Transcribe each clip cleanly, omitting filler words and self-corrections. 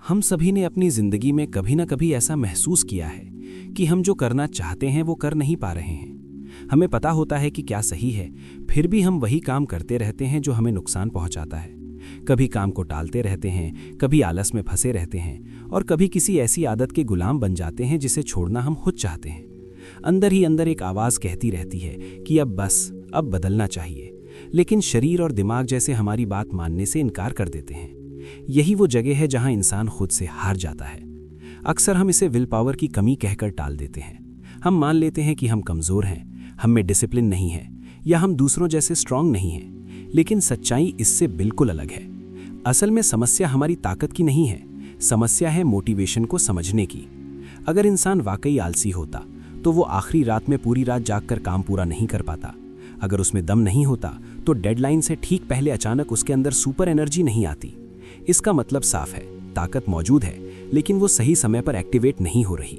हम सभी ने अपनी जिंदगी में कभी ना कभी ऐसा महसूस किया है कि हम जो करना चाहते हैं वो कर नहीं पा रहे हैं। हमें पता होता है कि क्या सही है, फिर भी हम वही काम करते रहते हैं जो हमें नुकसान पहुंचाता है। कभी काम को टालते रहते हैं, कभी आलस में फंसे रहते हैं और कभी किसी ऐसी आदत के गुलाम बन जाते हैं जिसे छोड़ना हम खुद चाहते हैं। अंदर ही अंदर एक आवाज़ कहती रहती है कि अब बदलना चाहिए, लेकिन शरीर और दिमाग जैसे हमारी बात मानने से इनकार कर देते हैं। यही वो जगह है जहां इंसान खुद से हार जाता है। अक्सर हम इसे विल पावर की कमी कहकर टाल देते हैं। हम मान लेते हैं कि हम कमज़ोर हैं, हम में डिसिप्लिन नहीं है या हम दूसरों जैसे स्ट्रांग नहीं हैं। लेकिन सच्चाई इससे बिल्कुल अलग है। असल में समस्या हमारी ताकत की नहीं है, समस्या है मोटिवेशन को समझने की। अगर इंसान वाकई आलसी होता तो वो आखिरी रात में पूरी रात जागकर काम पूरा नहीं कर पाता। अगर उसमें दम नहीं होता तो डेडलाइन से ठीक पहले अचानक उसके अंदर सुपर एनर्जी नहीं आती। इसका मतलब साफ है, ताकत मौजूद है लेकिन वो सही समय पर एक्टिवेट नहीं हो रही।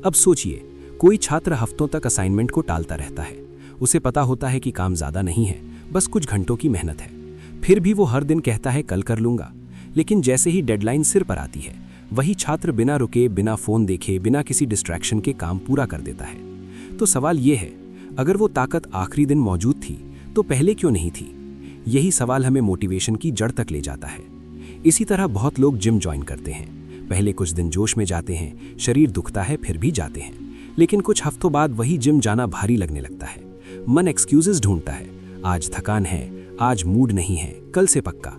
अब सोचिए, कोई छात्र हफ्तों तक असाइनमेंट को टालता रहता है। उसे पता होता है कि काम ज़्यादा नहीं है, बस कुछ घंटों की मेहनत है। फिर भी वो हर दिन कहता है कल कर लूँगा। लेकिन जैसे ही डेडलाइन सिर पर आती है, वही छात्र बिना रुके, बिना फ़ोन देखे, बिना किसी डिस्ट्रैक्शन के काम पूरा कर देता है। तो सवाल ये है, अगर वो ताकत आखिरी दिन मौजूद थी तो पहले क्यों नहीं थी? यही सवाल हमें मोटिवेशन की जड़ तक ले जाता है। इसी तरह बहुत लोग जिम ज्वाइन करते हैं। पहले कुछ दिन जोश में जाते हैं, शरीर दुखता है, फिर भी जाते हैं। लेकिन कुछ हफ्तों बाद वही जिम जाना भारी लगने लगता है। मन एक्सक्यूजेस ढूंढता है, आज थकान है, आज मूड नहीं है, कल से पक्का।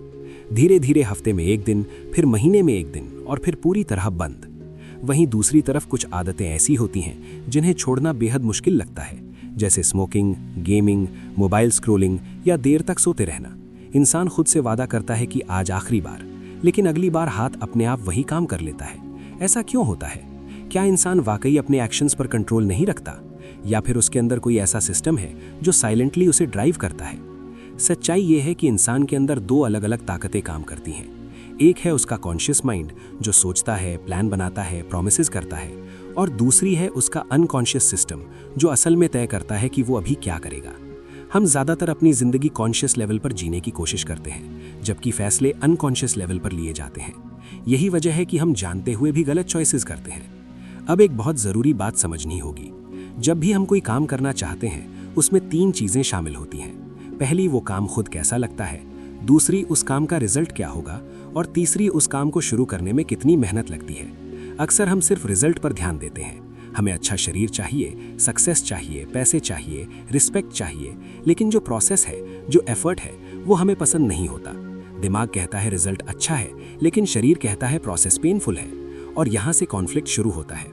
धीरे धीरे हफ्ते में एक दिन, फिर महीने में एक दिन और फिर पूरी तरह बंद। वहीं दूसरी तरफ कुछ आदतें ऐसी होती हैं जिन्हें छोड़ना बेहद मुश्किल लगता है, जैसे स्मोकिंग, गेमिंग, मोबाइल स्क्रोलिंग या देर तक सोते रहना। इंसान खुद से वादा करता है कि आज आखिरी बार, लेकिन अगली बार हाथ अपने आप वही काम कर लेता है। ऐसा क्यों होता है? क्या इंसान वाकई अपने एक्शंस पर कंट्रोल नहीं रखता, या फिर उसके अंदर कोई ऐसा सिस्टम है जो साइलेंटली उसे ड्राइव करता है? सच्चाई ये है कि इंसान के अंदर दो अलग अलग ताकतें काम करती हैं। एक है उसका कॉन्शियस माइंड जो सोचता है, प्लान बनाता है, प्रोमिसेस करता है, और दूसरी है उसका अनकॉन्शियस सिस्टम जो असल में तय करता है कि वो अभी क्या करेगा। हम ज़्यादातर अपनी ज़िंदगी कॉन्शियस लेवल पर जीने की कोशिश करते हैं, जबकि फैसले अनकॉन्शियस लेवल पर लिए जाते हैं। यही वजह है कि हम जानते हुए भी गलत चॉइसेस करते हैं। अब एक बहुत ज़रूरी बात समझनी होगी। जब भी हम कोई काम करना चाहते हैं, उसमें 3 चीज़ें शामिल होती हैं। पहली, वो काम खुद कैसा लगता है। दूसरी, उस काम का रिजल्ट क्या होगा। और तीसरी, उस काम को शुरू करने में कितनी मेहनत लगती है। अक्सर हम सिर्फ रिजल्ट पर ध्यान देते हैं। हमें अच्छा शरीर चाहिए, सक्सेस चाहिए, पैसे चाहिए, रिस्पेक्ट चाहिए, लेकिन जो प्रोसेस है, जो एफर्ट है, वो हमें पसंद नहीं होता। दिमाग कहता है रिजल्ट अच्छा है, लेकिन शरीर कहता है प्रोसेस पेनफुल है, और यहाँ से कॉन्फ्लिक्ट शुरू होता है।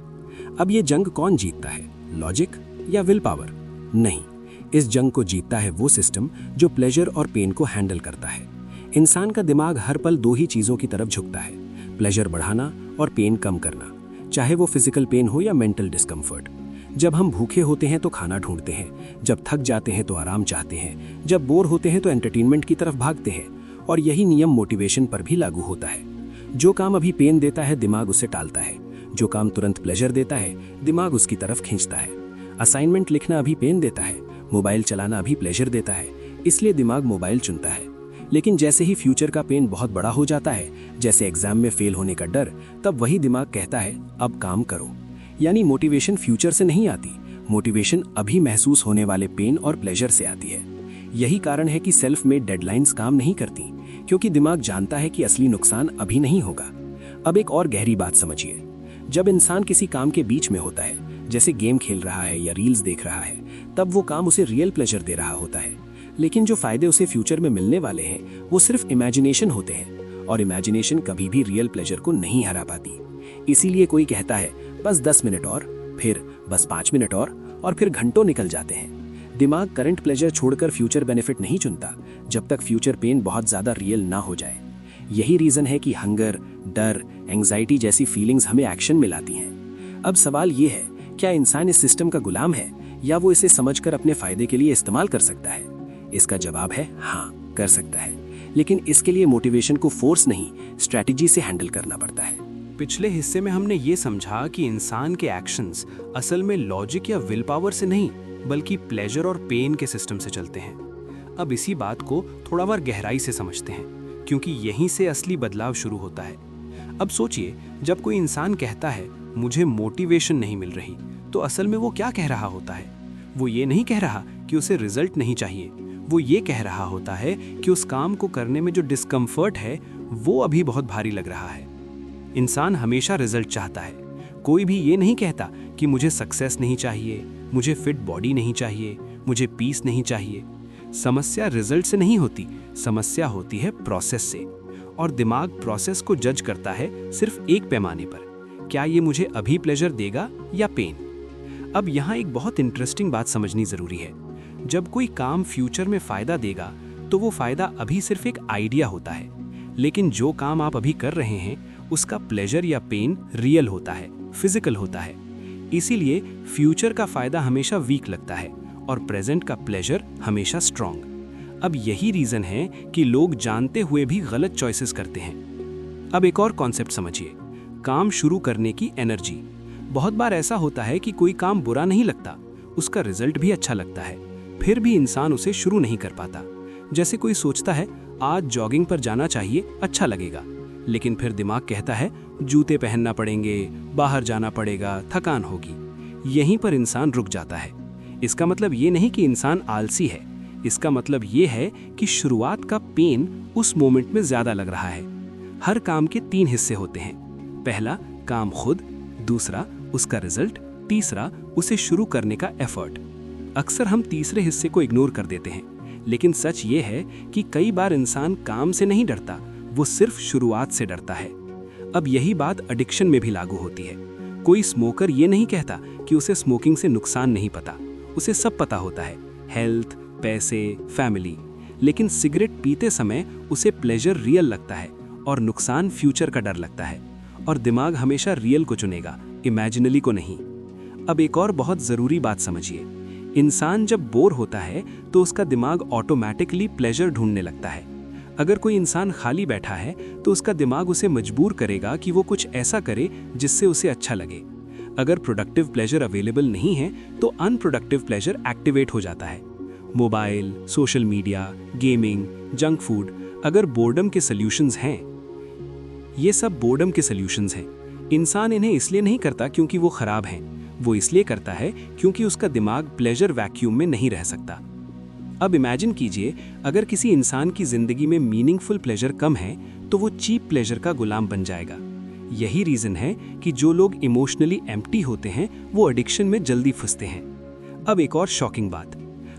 अब ये जंग कौन जीतता है, लॉजिक या विल पावर? नहीं, इस जंग को जीतता है वो सिस्टम जो प्लेजर और पेन को हैंडल करता है। इंसान का दिमाग हर पल 2 ही चीज़ों की तरफ झुकता है, प्लेजर बढ़ाना और पेन कम करना, चाहे वो फिजिकल पेन हो या मेंटल डिस्कम्फर्ट। जब हम भूखे होते हैं तो खाना ढूंढते हैं, जब थक जाते हैं तो आराम चाहते हैं, जब बोर होते हैं तो एंटरटेनमेंट की तरफ भागते हैं। और यही नियम मोटिवेशन पर भी लागू होता है। जो काम अभी पेन देता है, दिमाग उसे टालता है। जो काम तुरंत प्लेजर देता है, दिमाग उसकी तरफ खींचता है। असाइनमेंट लिखना अभी पेन देता है, मोबाइल चलाना अभी प्लेजर देता है, इसलिए दिमाग मोबाइल चुनता है। लेकिन जैसे ही फ्यूचर का पेन बहुत बड़ा हो जाता है, जैसे एग्जाम में फेल होने का डर, तब वही दिमाग कहता है अब काम करो। यानी मोटिवेशन फ्यूचर से नहीं आती, मोटिवेशन अभी महसूस होने वाले पेन और प्लेजर से आती है। यही कारण है कि सेल्फ मेड डेडलाइंस काम नहीं करती, क्योंकि दिमाग जानता है कि असली नुकसान अभी नहीं होगा। अब एक और गहरी बात समझिए। जब इंसान किसी काम के बीच में होता है, जैसे गेम खेल रहा है या रील्स देख रहा है, तब वो काम उसे रियल प्लेजर दे रहा होता है। लेकिन जो फायदे उसे फ्यूचर में मिलने वाले हैं, वो सिर्फ इमेजिनेशन होते हैं, और इमेजिनेशन कभी भी रियल प्लेजर को नहीं हरा पाती। इसीलिए कोई कहता है बस 10 मिनट और, फिर बस 5 मिनट और फिर घंटों निकल जाते हैं। दिमाग करंट प्लेजर छोड़कर फ्यूचर बेनिफिट नहीं चुनता, जब तक फ्यूचर पेन बहुत ज़्यादा रियल ना हो जाए। यही रीज़न है कि हंगर, डर, एंग्जाइटी जैसी फीलिंग्स हमें एक्शन में लाती हैं। अब सवाल ये है, क्या इंसान इस सिस्टम का गुलाम है, या वो इसे समझकर अपने फायदे के लिए इस्तेमाल कर सकता है? इसका जवाब है हाँ, कर सकता है, लेकिन इसके लिए मोटिवेशन को फोर्स नहीं, स्ट्रैटेजी से हैंडल करना पड़ता है। पिछले हिस्से में हमने ये समझा कि इंसान के एक्शंस असल में लॉजिक या विल पावर से नहीं, बल्कि प्लेजर और पेन के सिस्टम से चलते हैं। अब इसी बात को थोड़ा और गहराई से समझते हैं, क्योंकि यहीं से असली बदलाव शुरू होता है। अब सोचिए, जब कोई इंसान कहता है मुझे मोटिवेशन नहीं मिल रही, तो असल में वो क्या कह रहा होता है? वो ये नहीं कह रहा कि उसे रिजल्ट नहीं चाहिए, वो ये कह रहा होता है कि उस काम को करने में जो डिस्कम्फर्ट है वो अभी बहुत भारी लग रहा है। इंसान हमेशा रिजल्ट चाहता है। कोई भी ये नहीं कहता कि मुझे सक्सेस नहीं चाहिए, मुझे फिट बॉडी नहीं चाहिए, मुझे पीस नहीं चाहिए। समस्या रिजल्ट से नहीं होती, समस्या होती है प्रोसेस से। और दिमाग प्रोसेस को जज करता है सिर्फ एक पैमाने पर, क्या ये मुझे अभी प्लेजर देगा या पेन। अब यहाँ एक बहुत इंटरेस्टिंग बात समझनी जरूरी है। जब कोई काम फ्यूचर में फायदा देगा तो वो फायदा अभी सिर्फ एक आइडिया होता है, लेकिन जो काम आप अभी कर रहे हैं उसका प्लेजर या पेन रियल होता है, फिजिकल होता है। इसीलिए फ्यूचर का फायदा हमेशा वीक लगता है और प्रेजेंट का प्लेजर हमेशा स्ट्रॉन्ग। अब यही रीजन है कि लोग जानते हुए भी गलत चॉइसेस करते हैं। अब एक और कॉन्सेप्ट समझिए, काम शुरू करने की एनर्जी। बहुत बार ऐसा होता है कि कोई काम बुरा नहीं लगता, उसका रिजल्ट भी अच्छा लगता है, फिर भी इंसान उसे शुरू नहीं कर पाता। जैसे कोई सोचता है आज जॉगिंग पर जाना चाहिए, अच्छा लगेगा, लेकिन फिर दिमाग कहता है जूते पहनना पड़ेंगे, बाहर जाना पड़ेगा, थकान होगी। यहीं पर इंसान रुक जाता है। इसका मतलब ये नहीं कि इंसान आलसी है, इसका मतलब ये है कि शुरुआत का पेन उस मोमेंट में ज्यादा लग रहा है। हर काम के 3 हिस्से होते हैं। पहला काम खुद, दूसरा उसका रिजल्ट, तीसरा उसे शुरू करने का एफर्ट। अक्सर हम तीसरे हिस्से को इग्नोर कर देते हैं, लेकिन सच ये है कि कई बार इंसान काम से नहीं डरता, वो सिर्फ शुरुआत से डरता है। अब यही बात एडिक्शन में भी लागू होती है। कोई स्मोकर ये नहीं कहता कि उसे स्मोकिंग से नुकसान नहीं पता, उसे सब पता होता है, हेल्थ, पैसे, फैमिली। लेकिन सिगरेट पीते समय उसे प्लेजर रियल लगता है और नुकसान फ्यूचर का डर लगता है। और दिमाग हमेशा रियल को चुनेगा, इमेजिनरी को नहीं। अब एक और बहुत जरूरी बात समझिए, इंसान जब बोर होता है तो उसका दिमाग ऑटोमेटिकली प्लेजर ढूंढने लगता है। अगर कोई इंसान खाली बैठा है तो उसका दिमाग उसे मजबूर करेगा कि वो कुछ ऐसा करे जिससे उसे अच्छा लगे। अगर प्रोडक्टिव प्लेजर अवेलेबल नहीं है तो अनप्रोडक्टिव प्लेजर एक्टिवेट हो जाता है। Mobile, social media, gaming, junk food, अगर बोर्डम के सॉल्यूशंस हैं, ये सब बोर्डम के सॉल्यूशंस हैं। इंसान इन्हें इसलिए नहीं करता क्योंकि वो खराब हैं, वो इसलिए करता है क्योंकि उसका दिमाग प्लेजर वैक्यूम में नहीं रह सकता। अब इमेजिन कीजिए, अगर किसी इंसान की जिंदगी में मीनिंगफुल प्लेजर कम है तो वो चीप प्लेजर का गुलाम बन जाएगा। यही रीजन है कि जो लोग इमोशनली एम्प्टी होते हैं वो एडिक्शन में जल्दी फंसते हैं। अब एक और शॉकिंग बात,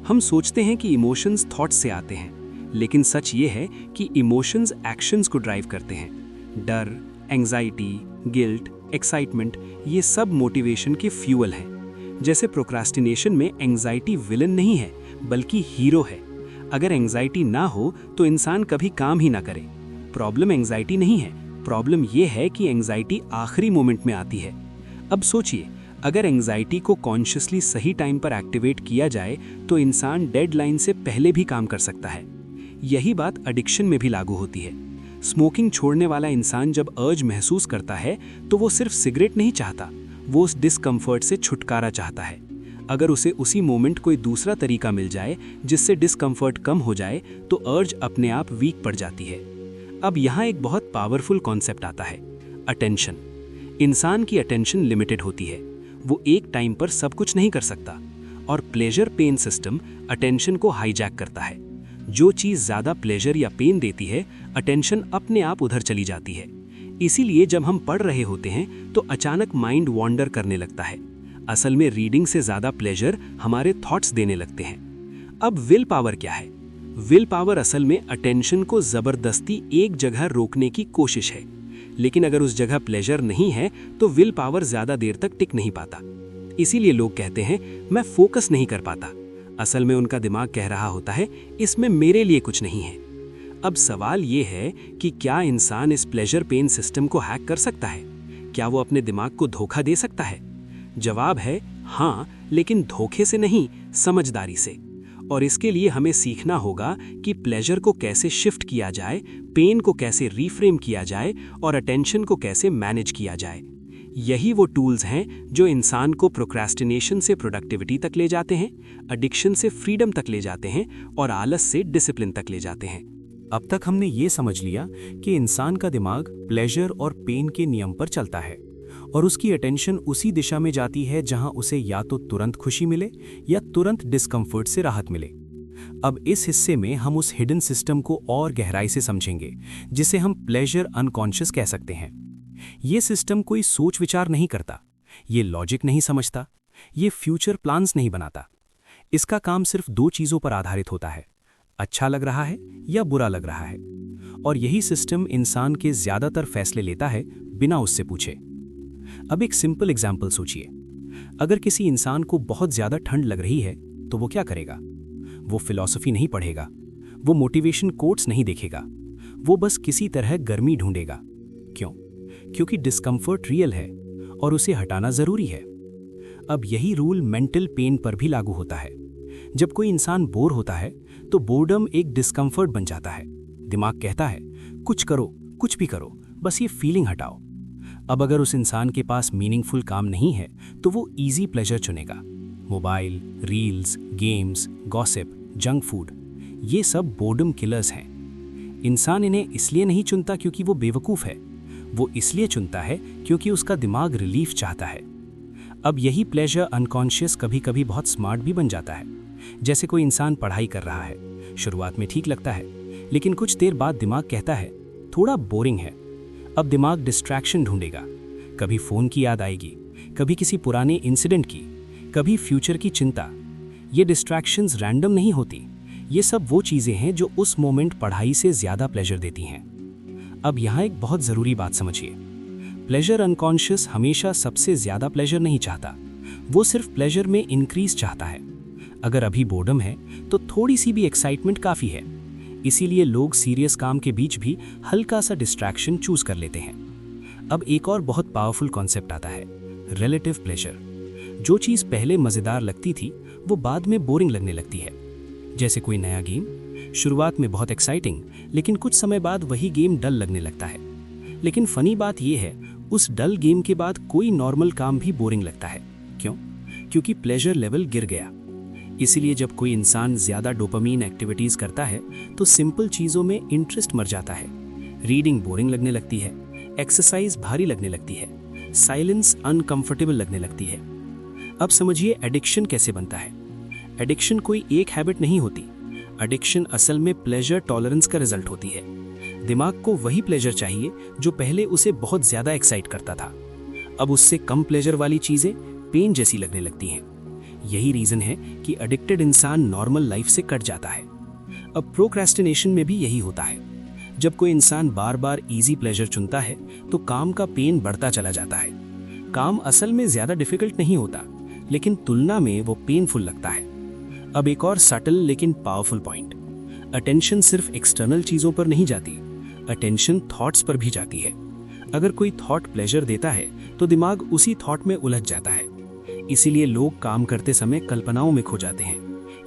हम सोचते हैं कि इमोशंस थॉट्स से आते हैं, लेकिन सच ये है कि इमोशंस एक्शंस को ड्राइव करते हैं। डर, एंजाइटी, गिल्ट, एक्साइटमेंट, ये सब मोटिवेशन के फ्यूल हैं। जैसे प्रोक्रास्टिनेशन में एंजाइटी विलन नहीं है बल्कि हीरो है। अगर एंजाइटी ना हो तो इंसान कभी काम ही ना करे। प्रॉब्लम एंजाइटी नहीं है, प्रॉब्लम ये है कि एंजाइटी आखिरी मोमेंट में आती है। अब सोचिए, अगर एंजाइटी को कॉन्शियसली सही टाइम पर एक्टिवेट किया जाए तो इंसान डेडलाइन से पहले भी काम कर सकता है। यही बात एडिक्शन में भी लागू होती है। स्मोकिंग छोड़ने वाला इंसान जब अर्ज महसूस करता है तो वो सिर्फ सिगरेट नहीं चाहता, वो उस डिस्कम्फर्ट से छुटकारा चाहता है। अगर उसे उसी मोमेंट कोई दूसरा तरीका मिल जाए जिससे डिस्कम्फर्ट कम हो जाए तो अर्ज अपने आप वीक पड़ जाती है। अब यहाँ एक बहुत पावरफुल कॉन्सेप्ट आता है, अटेंशन। इंसान की अटेंशन लिमिटेड होती है, वो एक टाइम पर सब कुछ नहीं कर सकता, और प्लेजर पेन सिस्टम अटेंशन को हाईजैक करता है। जो चीज़ ज़्यादा प्लेजर या पेन देती है, अटेंशन अपने आप उधर चली जाती है। इसीलिए जब हम पढ़ रहे होते हैं तो अचानक माइंड वॉन्डर करने लगता है। असल में रीडिंग से ज़्यादा प्लेजर हमारे थॉट्स देने लगते हैं। अब विल पावर क्या है? विल पावर असल में अटेंशन को ज़बरदस्ती एक जगह रोकने की कोशिश है, लेकिन अगर उस जगह प्लेजर नहीं है तो विल पावर ज़्यादा देर तक टिक नहीं पाता। इसीलिए लोग कहते हैं मैं फोकस नहीं कर पाता। असल में उनका दिमाग कह रहा होता है इसमें मेरे लिए कुछ नहीं है। अब सवाल ये है कि क्या इंसान इस प्लेजर पेन सिस्टम को हैक कर सकता है? क्या वो अपने दिमाग को धोखा दे सकता है? जवाब है हाँ, लेकिन धोखे से नहीं, समझदारी से। और इसके लिए हमें सीखना होगा कि प्लेजर को कैसे शिफ्ट किया जाए, पेन को कैसे रीफ्रेम किया जाए और अटेंशन को कैसे मैनेज किया जाए। यही वो टूल्स हैं जो इंसान को प्रोक्रेस्टिनेशन से प्रोडक्टिविटी तक ले जाते हैं, एडिक्शन से फ्रीडम तक ले जाते हैं और आलस से डिसिप्लिन तक ले जाते हैं। अब तक हमने ये समझ लिया कि इंसान का दिमाग प्लेजर और पेन के नियम पर चलता है और उसकी अटेंशन उसी दिशा में जाती है जहां उसे या तो तुरंत खुशी मिले या तुरंत डिस्कम्फर्ट से राहत मिले। अब इस हिस्से में हम उस हिडन सिस्टम को और गहराई से समझेंगे जिसे हम प्लेजर अनकॉन्शियस कह सकते हैं। ये सिस्टम कोई सोच विचार नहीं करता, ये लॉजिक नहीं समझता, ये फ्यूचर प्लान्स नहीं बनाता। इसका काम सिर्फ दो चीज़ों पर आधारित होता है, अच्छा लग रहा है या बुरा लग रहा है। और यही सिस्टम इंसान के ज़्यादातर फैसले लेता है बिना उससे पूछे। अब एक सिंपल एग्जाम्पल सोचिए। अगर किसी इंसान को बहुत ज़्यादा ठंड लग रही है तो वो क्या करेगा? वो फिलॉसफी नहीं पढ़ेगा, वो मोटिवेशन कोट्स नहीं देखेगा, वो बस किसी तरह गर्मी ढूंढेगा। क्यों? क्योंकि डिस्कम्फर्ट रियल है और उसे हटाना ज़रूरी है। अब यही रूल मेंटल पेन पर भी लागू होता है। जब कोई इंसान बोर होता है तो बोर्डम एक डिस्कम्फर्ट बन जाता है। दिमाग कहता है कुछ करो, कुछ भी करो, बस ये फीलिंग हटाओ। अब अगर उस इंसान के पास मीनिंगफुल काम नहीं है तो वो इजी प्लेजर चुनेगा। Mobile, reels, games, gossip, junk food, ये सब बोर्डम किलर्स हैं। इंसान इन्हें इसलिए नहीं चुनता क्योंकि वो बेवकूफ़ है, वो इसलिए चुनता है क्योंकि उसका दिमाग रिलीफ चाहता है। अब यही प्लेजर अनकॉन्शियस कभी कभी बहुत स्मार्ट भी बन जाता है। जैसे कोई इंसान पढ़ाई कर रहा है, शुरुआत में ठीक लगता है, लेकिन कुछ देर बाद दिमाग कहता है थोड़ा बोरिंग है। अब दिमाग डिस्ट्रैक्शन ढूंढेगा, कभी फ़ोन की याद आएगी, कभी किसी पुराने इंसिडेंट की, कभी फ्यूचर की चिंता। ये डिस्ट्रैक्शंस रैंडम नहीं होती, ये सब वो चीज़ें हैं जो उस मोमेंट पढ़ाई से ज़्यादा प्लेजर देती हैं। अब यहाँ एक बहुत ज़रूरी बात समझिए। प्लेजर अनकॉन्शियस हमेशा सबसे ज़्यादा प्लेजर नहीं चाहता, वो सिर्फ प्लेजर में इंक्रीज चाहता है। अगर अभी बोर्डम है तो थोड़ी सी भी एक्साइटमेंट काफ़ी है। इसीलिए लोग सीरियस काम के बीच भी हल्का सा डिस्ट्रैक्शन चूज कर लेते हैं। अब एक और बहुत पावरफुल कॉन्सेप्ट आता है, रिलेटिव प्लेजर। जो चीज़ पहले मज़ेदार लगती थी वो बाद में बोरिंग लगने लगती है। जैसे कोई नया गेम, शुरुआत में बहुत एक्साइटिंग, लेकिन कुछ समय बाद वही गेम डल लगने लगता है। लेकिन फनी बात यह है, उस डल गेम के बाद कोई नॉर्मल काम भी बोरिंग लगता है। क्यों? क्योंकि प्लेजर लेवल गिर गया। इसीलिए जब कोई इंसान ज़्यादा डोपामीन एक्टिविटीज़ करता है तो सिंपल चीज़ों में इंटरेस्ट मर जाता है। रीडिंग बोरिंग लगने लगती है, एक्सरसाइज भारी लगने लगती है, साइलेंस अनकंफर्टेबल लगने लगती है। अब समझिए एडिक्शन कैसे बनता है। एडिक्शन कोई एक हैबिट नहीं होती। एडिक्शन असल में प्लेजर टॉलरेंस का रिजल्ट होती है। दिमाग को वही प्लेजर चाहिए जो पहले उसे बहुत ज़्यादा एक्साइट करता था। अब उससे कम प्लेजर वाली चीज़ें पेन जैसी लगने लगती हैं। यही रीज़न है कि एडिक्टेड इंसान नॉर्मल लाइफ से कट जाता है। अब प्रोक्रेस्टिनेशन में भी यही होता है। जब कोई इंसान बार बार इजी प्लेजर चुनता है तो काम का पेन बढ़ता चला जाता है। काम असल में ज़्यादा डिफिकल्ट नहीं होता, लेकिन तुलना में वो पेनफुल लगता है। अब एक और सटल लेकिन पावरफुल पॉइंट, अटेंशन सिर्फ एक्सटर्नल चीज़ों पर नहीं जाती, अटेंशन थॉट्स पर भी जाती है। अगर कोई थॉट प्लेजर देता है तो दिमाग उसी थॉट में उलझ जाता है। इसीलिए लोग काम करते समय कल्पनाओं में खो जाते हैं।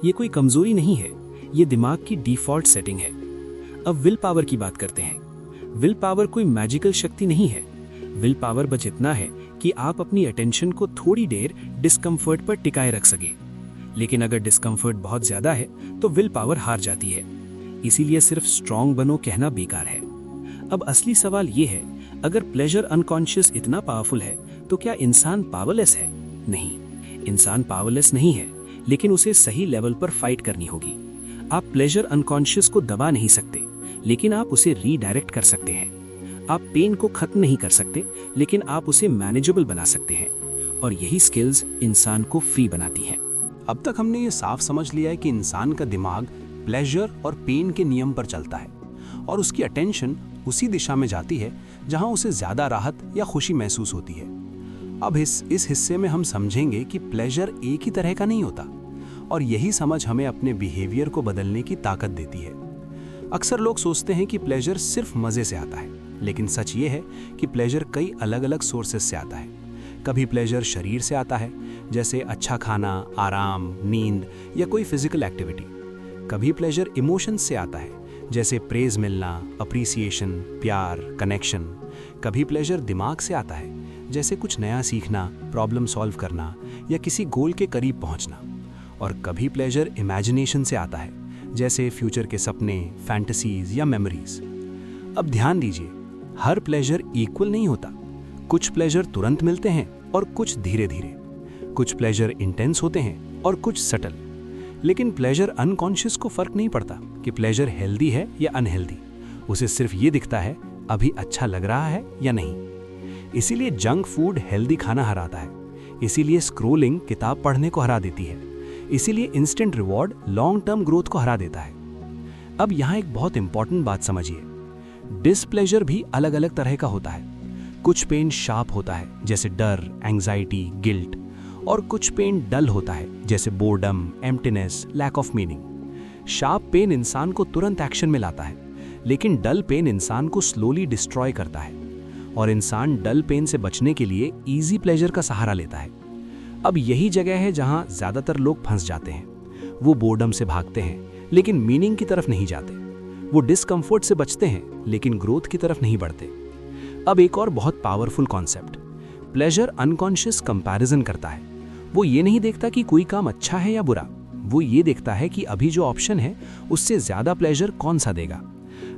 ये कोई कमजोरी नहीं है, ये दिमाग की डिफॉल्ट सेटिंग है। अब विल पावर की बात करते हैं। विल पावर कोई मैजिकल शक्ति नहीं है। विल पावर बस इतना है कि आप अपनी अटेंशन को थोड़ी देर डिस्कम्फर्ट पर टिकाए रख सकें। लेकिन अगर डिस्कम्फर्ट बहुत ज्यादा है तो विल पावर हार जाती है। इसीलिए सिर्फ स्ट्रांग बनो कहना बेकार है। अब असली सवाल ये है, अगर प्लेजर अनकॉन्शियस इतना पावरफुल है तो क्या इंसान पावरलेस है? नहीं, इंसान पावरलेस नहीं है, लेकिन उसे सही लेवल पर फाइट करनी होगी। आप प्लेजर अनकॉन्शियस को दबा नहीं सकते, लेकिन आप उसे रीडायरेक्ट कर सकते हैं। आप पेन को खत्म नहीं कर सकते, लेकिन आप उसे मैनेजेबल बना सकते हैं। और यही स्किल्स इंसान को फ्री बनाती हैं। अब तक हमने ये साफ समझ लिया है कि इंसान का दिमाग प्लेजर और पेन के नियम पर चलता है और उसकी अटेंशन उसी दिशा में जाती है जहां उसे ज्यादा राहत या खुशी महसूस होती है। अब इस हिस्से में हम समझेंगे कि प्लेजर एक ही तरह का नहीं होता और यही समझ हमें अपने बिहेवियर को बदलने की ताकत देती है। अक्सर लोग सोचते हैं कि प्लेजर सिर्फ मजे से आता है, लेकिन सच ये है कि प्लेजर कई अलग अलग सोर्सेस से आता है। कभी प्लेजर शरीर से आता है, जैसे अच्छा खाना, आराम, नींद या कोई फिजिकल एक्टिविटी। कभी प्लेजर इमोशंस से आता है, जैसे प्रेज मिलना, अप्रिसिएशन, प्यार, कनेक्शन। कभी प्लेजर दिमाग से आता है, जैसे कुछ नया सीखना, प्रॉब्लम सॉल्व करना या किसी गोल के करीब पहुंचना। और कभी प्लेजर इमेजिनेशन से आता है, जैसे फ्यूचर के सपने, फैंटेसीज या मेमोरीज। अब ध्यान दीजिए, हर प्लेजर इक्वल नहीं होता। कुछ प्लेजर तुरंत मिलते हैं और कुछ धीरे धीरे। कुछ प्लेजर इंटेंस होते हैं और कुछ सटल। लेकिन प्लेजर अनकॉन्शियस को फर्क नहीं पड़ता कि प्लेजर हेल्दी है या अनहेल्दी। उसे सिर्फ ये दिखता है अभी अच्छा लग रहा है या नहीं। इसीलिए जंक फूड हेल्दी खाना हराता है। इसीलिए स्क्रोलिंग किताब पढ़ने को हरा देती है। इसीलिए instant reward long term growth को हरा देता है। अब यहाँ एक बहुत इंपॉर्टेंट बात समझिए, डिसप्लेजर भी अलग अलग तरह का होता है। कुछ पेन शार्प होता है जैसे डर, एंजाइटी, गिल्ट, और कुछ पेन डल होता है जैसे boredom, emptiness, lack of meaning. Sharp pain इंसान को तुरंत एक्शन में लाता है, लेकिन डल पेन इंसान को स्लोली डिस्ट्रॉय करता है। और इंसान डल पेन से बचने के लिए इजी प्लेजर का सहारा लेता है। अब यही जगह है जहां ज्यादातर लोग फंस जाते हैं। वो बोर्डम से भागते हैं लेकिन मीनिंग की तरफ नहीं जाते। वो डिस्कम्फर्ट से बचते हैं लेकिन ग्रोथ की तरफ नहीं बढ़ते। अब एक और बहुत powerful concept, pleasure unconscious comparison करता है। वो ये नहीं देखता कि कोई काम अच्छा है या बुरा। वो ये देखता है कि अभी जो ऑप्शन है उससे ज्यादा प्लेजर कौन सा देगा।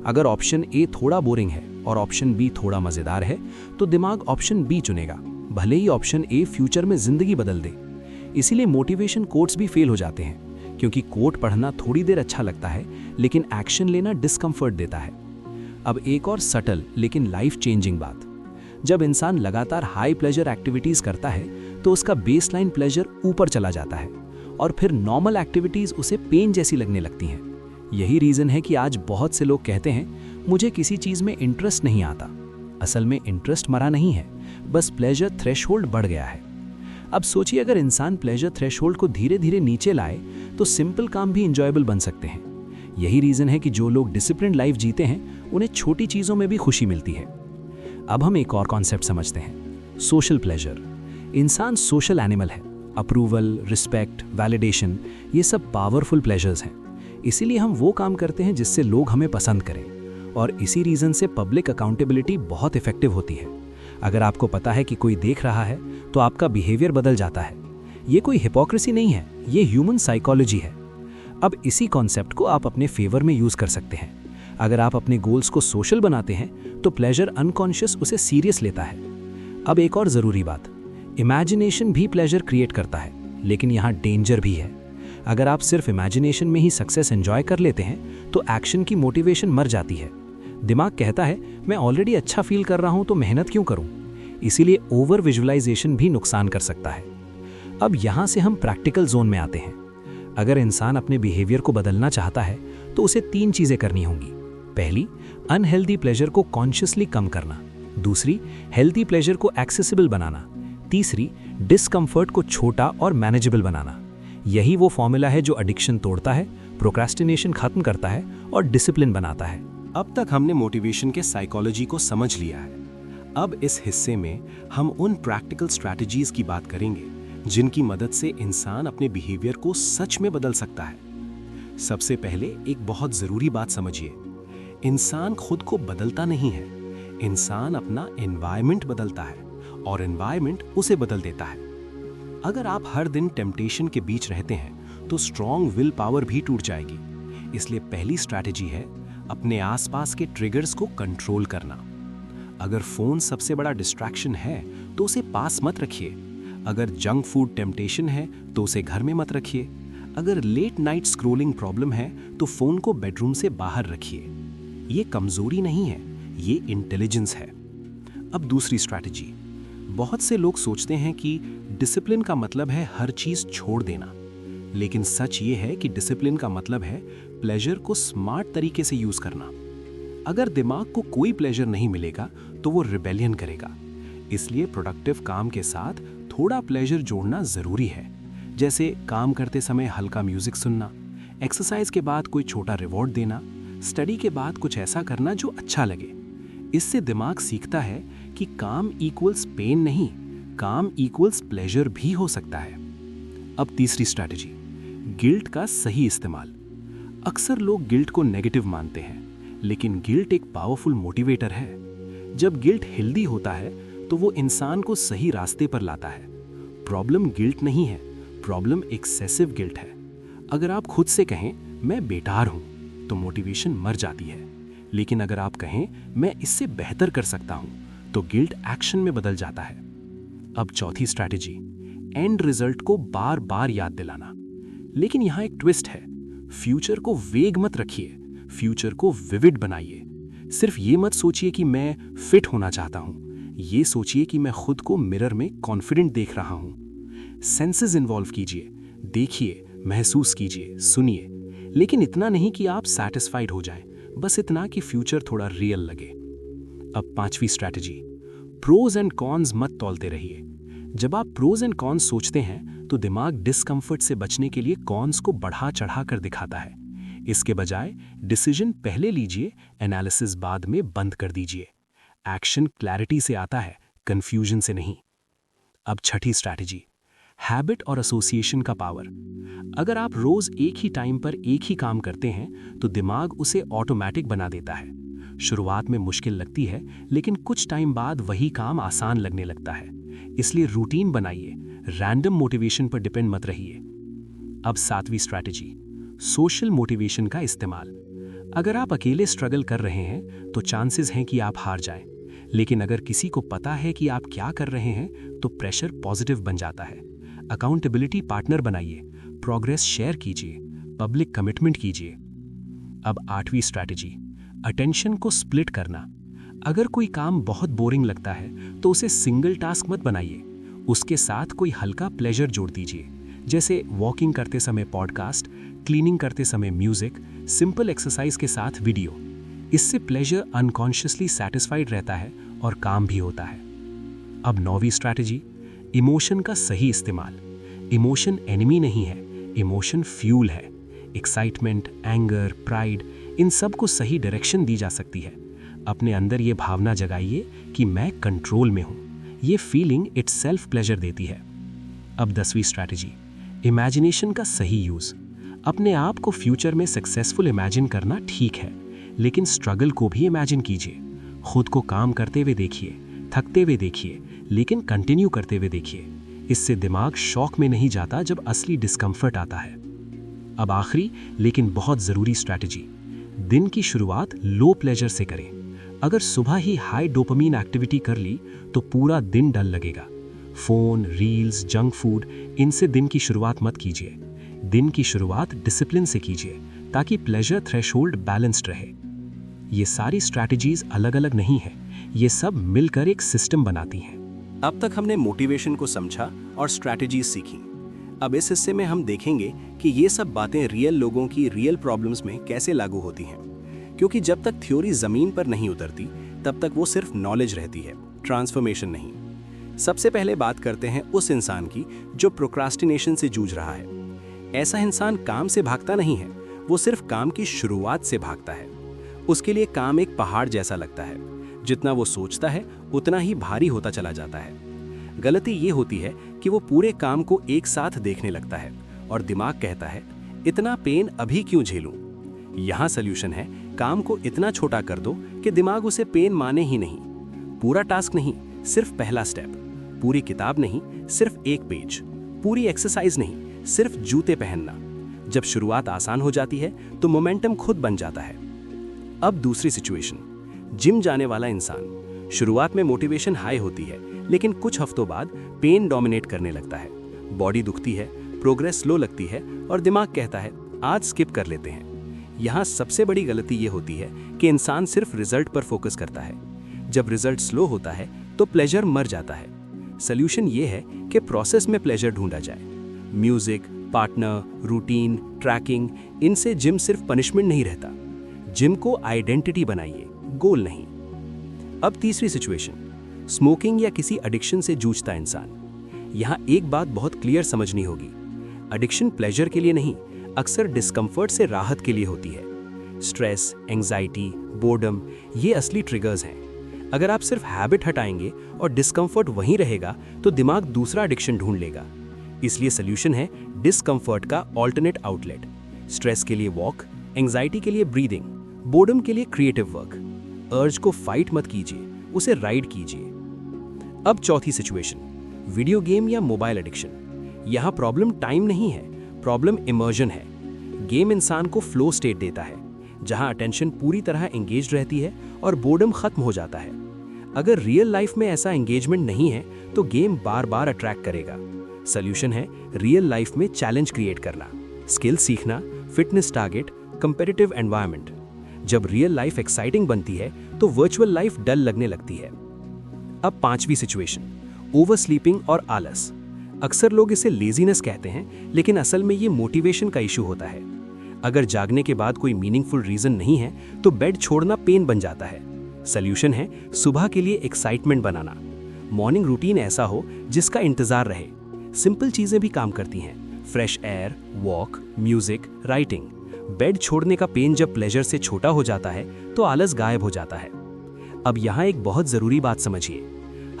अगर ऑप्शन ए थोड़ा बोरिंग है और ऑप्शन बी थोड़ा मजेदार है तो दिमाग ऑप्शन बी चुनेगा, भले ही ऑप्शन ए फ्यूचर में जिंदगी बदल दे। इसीलिए मोटिवेशन कोट्स भी फेल हो जाते हैं, क्योंकि कोट पढ़ना थोड़ी देर अच्छा लगता है लेकिन एक्शन लेना डिस्कम्फर्ट देता है। अब एक और सटल लेकिन लाइफ चेंजिंग बात, जब इंसान लगातार हाई प्लेजर एक्टिविटीज करता है तो उसका बेसलाइन प्लेजर ऊपर चला जाता है और फिर नॉर्मल एक्टिविटीज उसे पेन जैसी लगने लगती हैं। यही रीजन है कि आज बहुत से लोग कहते हैं मुझे किसी चीज में इंटरेस्ट नहीं आता। असल में इंटरेस्ट मरा नहीं है, बस प्लेजर थ्रेशोल्ड बढ़ गया है। अब सोचिए, अगर इंसान प्लेजर थ्रेशोल्ड को धीरे धीरे नीचे लाए तो सिंपल काम भी इंजॉयबल बन सकते हैं। यही रीजन है कि जो लोग डिसिप्लिन लाइफ जीते हैं उन्हें छोटी चीजों में भी खुशी मिलती है। अब हम एक और कॉन्सेप्ट समझते हैं, सोशल प्लेजर। इंसान सोशल एनिमल है। अप्रूवल, रिस्पेक्ट, वैलिडेशन, ये सब पावरफुल प्लेजर्स हैं। इसीलिए हम वो काम करते हैं जिससे लोग हमें पसंद करें, और इसी रीजन से पब्लिक अकाउंटेबिलिटी बहुत इफेक्टिव होती है। अगर आपको पता है कि कोई देख रहा है तो आपका बिहेवियर बदल जाता है। ये कोई हिपोक्रेसी नहीं है, ये ह्यूमन साइकोलॉजी है। अब इसी कॉन्सेप्ट को आप अपने फेवर में यूज कर सकते हैं। अगर आप अपने गोल्स को सोशल बनाते हैं तो प्लेजर अनकॉन्शियस उसे सीरियस लेता है। अब एक और जरूरी बात, इमेजिनेशन भी प्लेजर क्रिएट करता है, लेकिन यहाँ डेंजर भी है। अगर आप सिर्फ इमेजिनेशन में ही सक्सेस एंजॉय कर लेते हैं तो एक्शन की मोटिवेशन मर जाती है। दिमाग कहता है मैं ऑलरेडी अच्छा फील कर रहा हूं तो मेहनत क्यों करूं। इसीलिए ओवर विजुअलाइजेशन भी नुकसान कर सकता है। अब यहां से हम प्रैक्टिकल जोन में आते हैं। अगर इंसान अपने बिहेवियर को बदलना चाहता है तो उसे 3 चीजें करनी होंगी। पहली, अनहेल्दी प्लेजर को कॉन्शियसली कम करना। दूसरी, हेल्दी प्लेजर को एक्सेसिबल बनाना। तीसरी, डिस्कम्फर्ट को छोटा और मैनेजेबल बनाना। यही वो फॉर्मूला है जो एडिक्शन तोड़ता है, प्रोक्रेस्टिनेशन खत्म करता है और डिसिप्लिन बनाता है। अब तक हमने मोटिवेशन के साइकोलॉजी को समझ लिया है। अब इस हिस्से में हम उन प्रैक्टिकल स्ट्रैटेजीज की बात करेंगे जिनकी मदद से इंसान अपने बिहेवियर को सच में बदल सकता है। सबसे पहले एक बहुत जरूरी बात समझिए, इंसान खुद को बदलता नहीं है, इंसान अपना एनवायरनमेंट बदलता है और एनवायरनमेंट उसे बदल देता है। अगर आप हर दिन टेम्पटेशन के बीच रहते हैं तो स्ट्रॉन्ग विल पावर भी टूट जाएगी। इसलिए पहली स्ट्रैटेजी है अपने आसपास के ट्रिगर्स को कंट्रोल करना। अगर फोन सबसे बड़ा डिस्ट्रैक्शन है तो उसे पास मत रखिए। अगर जंक फूड टेम्पटेशन है तो उसे घर में मत रखिए। अगर लेट नाइट स्क्रोलिंग प्रॉब्लम है तो फोन को बेडरूम से बाहर रखिए। ये कमजोरी नहीं है, ये इंटेलिजेंस है। अब दूसरी स्ट्रैटेजी, बहुत से लोग सोचते हैं कि डिसिप्लिन का मतलब है हर चीज छोड़ देना, लेकिन सच ये है कि डिसिप्लिन का मतलब है प्लेजर को स्मार्ट तरीके से यूज करना। अगर दिमाग को कोई प्लेजर नहीं मिलेगा तो वो रिबेलियन करेगा। इसलिए प्रोडक्टिव काम के साथ थोड़ा प्लेजर जोड़ना जरूरी है, जैसे काम करते समय हल्का म्यूजिक सुनना, एक्सरसाइज के बाद कोई छोटा रिवॉर्ड देना, स्टडी के बाद कुछ ऐसा करना जो अच्छा लगे। इससे दिमाग सीखता है कि काम इक्वल्स पेन नहीं, काम इक्वल्स प्लेजर भी हो सकता है। अब तीसरी स्ट्रैटेजी, गिल्ट का सही इस्तेमाल। अक्सर लोग गिल्ट को नेगेटिव मानते हैं, लेकिन गिल्ट एक पावरफुल मोटिवेटर है। जब गिल्ट हेल्दी होता है तो वो इंसान को सही रास्ते पर लाता है। प्रॉब्लम गिल्ट नहीं है, प्रॉब्लम एक्सेसिव गिल्ट है। अगर आप खुद से कहें मैं बेकार हूं, तो मोटिवेशन मर जाती है। लेकिन अगर आप कहें मैं इससे बेहतर कर सकता हूं, तो गिल्ट एक्शन में बदल जाता है। अब चौथी स्ट्रैटेजी, एंड रिजल्ट को बार बार याद दिलाना। लेकिन यहां एक ट्विस्ट है। फ्यूचर को वेग मत रखिए, फ्यूचर को विविड बनाइए। सिर्फ ये मत सोचिए कि मैं फिट होना चाहता हूं, ये सोचिए कि मैं खुद को मिरर में कॉन्फिडेंट देख रहा हूं। सेंसेस इन्वॉल्व कीजिए, देखिए, महसूस कीजिए, सुनिए। लेकिन इतना नहीं कि आप सैटिस्फाइड हो जाएं, बस इतना कि फ्यूचर थोड़ा रियल लगे। अब पांचवी स्ट्रैटेजी, प्रोज एंड कॉन्स मत तौलते रहिए। जब आप प्रोज एंड कॉन्स सोचते हैं तो दिमाग डिस्कम्फर्ट से बचने के लिए कॉन्स को बढ़ा चढ़ा कर दिखाता है। इसके बजाय डिसीजन पहले लीजिए, एनालिसिस बाद में बंद कर दीजिए। एक्शन क्लैरिटी से आता है, कंफ्यूजन से नहीं। अब छठी स्ट्रैटेजी, हैबिट और एसोसिएशन का पावर। अगर आप रोज एक ही टाइम पर एक ही काम करते हैं तो दिमाग उसे ऑटोमेटिक बना देता है। शुरुआत में मुश्किल लगती है, लेकिन कुछ टाइम बाद वही काम आसान लगने लगता है। इसलिए रूटीन बनाइए, रैंडम मोटिवेशन पर डिपेंड मत रहिए। अब सातवीं स्ट्रैटेजी, सोशल मोटिवेशन का इस्तेमाल। अगर आप अकेले स्ट्रगल कर रहे हैं तो चांसेस हैं कि आप हार जाएं। लेकिन अगर किसी को पता है कि आप क्या कर रहे हैं तो प्रेशर पॉजिटिव बन जाता है। अकाउंटेबिलिटी पार्टनर बनाइए, प्रोग्रेस शेयर कीजिए, पब्लिक कमिटमेंट कीजिए। अब आठवीं स्ट्रैटेजी, अटेंशन को स्प्लिट करना। अगर कोई काम बहुत बोरिंग लगता है तो उसे सिंगल टास्क मत बनाइए, उसके साथ कोई हल्का प्लेजर जोड़ दीजिए, जैसे वॉकिंग करते समय पॉडकास्ट, क्लीनिंग करते समय म्यूजिक, सिंपल एक्सरसाइज के साथ वीडियो। इससे प्लेजर अनकॉन्शियसली सैटिस्फाइड रहता है और काम भी होता है। अब नौवीं स्ट्रैटेजी, इमोशन का सही इस्तेमाल। इमोशन एनिमी नहीं है, इमोशन फ्यूल है। एक्साइटमेंट, एंगर, प्राइड, इन सब को सही डायरेक्शन दी जा सकती है। अपने अंदर ये भावना जगाइए कि मैं कंट्रोल में हूं। ये फीलिंग इटसेल्फ प्लेजर देती है। अब 10वीं स्ट्रैटेजी, इमेजिनेशन का सही यूज। अपने आप को फ्यूचर में सक्सेसफुल इमेजिन करना ठीक है, लेकिन स्ट्रगल को भी इमेजिन कीजिए। खुद को काम करते हुए देखिए, थकते हुए देखिए, लेकिन कंटिन्यू करते हुए देखिए। इससे दिमाग शॉक में नहीं जाता जब असली डिस्कम्फर्ट आता है। अब आखिरी लेकिन बहुत जरूरी स्ट्रैटेजी, दिन की शुरुआत लो प्लेजर से करें। अगर सुबह ही हाई डोपामीन एक्टिविटी कर ली तो पूरा दिन डल लगेगा। फोन, रील्स, जंक फूड, इनसे दिन की शुरुआत मत कीजिए। दिन की शुरुआत डिसिप्लिन से कीजिए ताकि प्लेजर थ्रेशोल्ड बैलेंस्ड रहे। ये सारी स्ट्रैटेजीज अलग अलग नहीं है, ये सब मिलकर एक सिस्टम बनाती हैं। अब तक हमने मोटिवेशन को समझा और स्ट्रैटेजीज सीखी। अब इस हिस्से में हम देखेंगे कि ये सब बातें रियल लोगों की रियल प्रॉब्लम्स में कैसे लागू होती हैं। क्योंकि जब तक थ्योरी जमीन पर नहीं उतरती तब तक वो सिर्फ नॉलेज रहती है, ट्रांसफॉर्मेशन नहीं। सबसे पहले बात करते हैं उस इंसान की जो प्रोक्रास्टिनेशन से जूझ रहा है। ऐसा इंसान काम से भागता नहीं है, वो सिर्फ काम की शुरुआत से भागता है। उसके लिए काम एक पहाड़ जैसा लगता है, जितना वो सोचता है उतना ही भारी होता चला जाता है। गलती ये होती है कि वो पूरे काम को एक साथ देखने लगता है और दिमाग कहता है इतना पेन अभी क्यों झेलूं। यहाँ सल्यूशन है, काम को इतना छोटा कर दो कि दिमाग उसे पेन माने ही नहीं। पूरा टास्क नहीं, सिर्फ पहला स्टेप। पूरी किताब नहीं, सिर्फ एक पेज। पूरी एक्सरसाइज नहीं, सिर्फ जूते पहनना। जब शुरुआत आसान हो जाती है तो मोमेंटम खुद बन जाता है। अब दूसरी सिचुएशन, जिम जाने वाला इंसान। शुरुआत में मोटिवेशन हाई होती है, लेकिन कुछ हफ्तों बाद पेन डोमिनेट करने लगता है। बॉडी दुखती है, प्रोग्रेस स्लो लगती है और दिमाग कहता है आज स्किप कर लेते हैं। यहाँ सबसे बड़ी गलती ये होती है कि इंसान सिर्फ रिजल्ट पर फोकस करता है। जब रिजल्ट स्लो होता है तो प्लेजर मर जाता है। सल्यूशन ये है कि प्रोसेस में प्लेजर ढूंढा जाए। म्यूजिक, पार्टनर, रूटीन, ट्रैकिंग, इनसे जिम सिर्फ पनिशमेंट नहीं रहता। जिम को आइडेंटिटी बनाइए, गोल नहीं। अब तीसरी सिचुएशन, स्मोकिंग या किसी एडिक्शन से जूझता इंसान। यहाँ एक बात बहुत क्लियर समझनी होगी, एडिक्शन प्लेजर के लिए नहीं, अक्सर डिस्कम्फर्ट से राहत के लिए होती है। स्ट्रेस, एंजाइटी, बोर्डम, ये असली ट्रिगर्स हैं। अगर आप सिर्फ हैबिट हटाएंगे और डिस्कम्फर्ट वहीं रहेगा तो दिमाग दूसरा एडिक्शन ढूंढ लेगा। इसलिए सल्यूशन है डिस्कम्फर्ट का ऑल्टरनेट आउटलेट। स्ट्रेस के लिए वॉक, एंजाइटी के लिए ब्रीदिंग, बोर्डम के लिए क्रिएटिव वर्क। अर्ज को फाइट मत कीजिए, उसे राइड कीजिए। अब चौथी सिचुएशन, वीडियो गेम या मोबाइल एडिक्शन। यहाँ प्रॉब्लम टाइम नहीं है, प्रॉब्लम इमर्जन है। गेम इंसान को फ्लो स्टेट देता है, जहां अटेंशन पूरी तरह एंगेज्ड रहती है और बोर्डम खत्म हो जाता है। अगर रियल लाइफ में ऐसा एंगेजमेंट नहीं है तो गेम बार बार अट्रैक्ट करेगा। सॉल्यूशन है रियल लाइफ में चैलेंज क्रिएट करना, स्किल सीखना, फिटनेस टारगेट, कंपेटिटिव एनवायरनमेंट। जब रियल लाइफ एक्साइटिंग बनती है तो वर्चुअल लाइफ डल लगने लगती है। अब पांचवी सिचुएशन, ओवर स्लीपिंग और आलस। अक्सर लोग इसे लेजीनेस कहते हैं, लेकिन असल में ये मोटिवेशन का इशू होता है। अगर जागने के बाद कोई मीनिंगफुल रीजन नहीं है तो बेड छोड़ना पेन बन जाता है। सॉल्यूशन है सुबह के लिए एक्साइटमेंट बनाना। मॉर्निंग रूटीन ऐसा हो जिसका इंतजार रहे। सिंपल चीजें भी काम करती हैं, fresh air, walk, music, writing. Bed छोड़ने का पेन जब प्लेजर से छोटा हो जाता है तो आलस गायब हो जाता है। अब यहाँ एक बहुत जरूरी बात समझिए,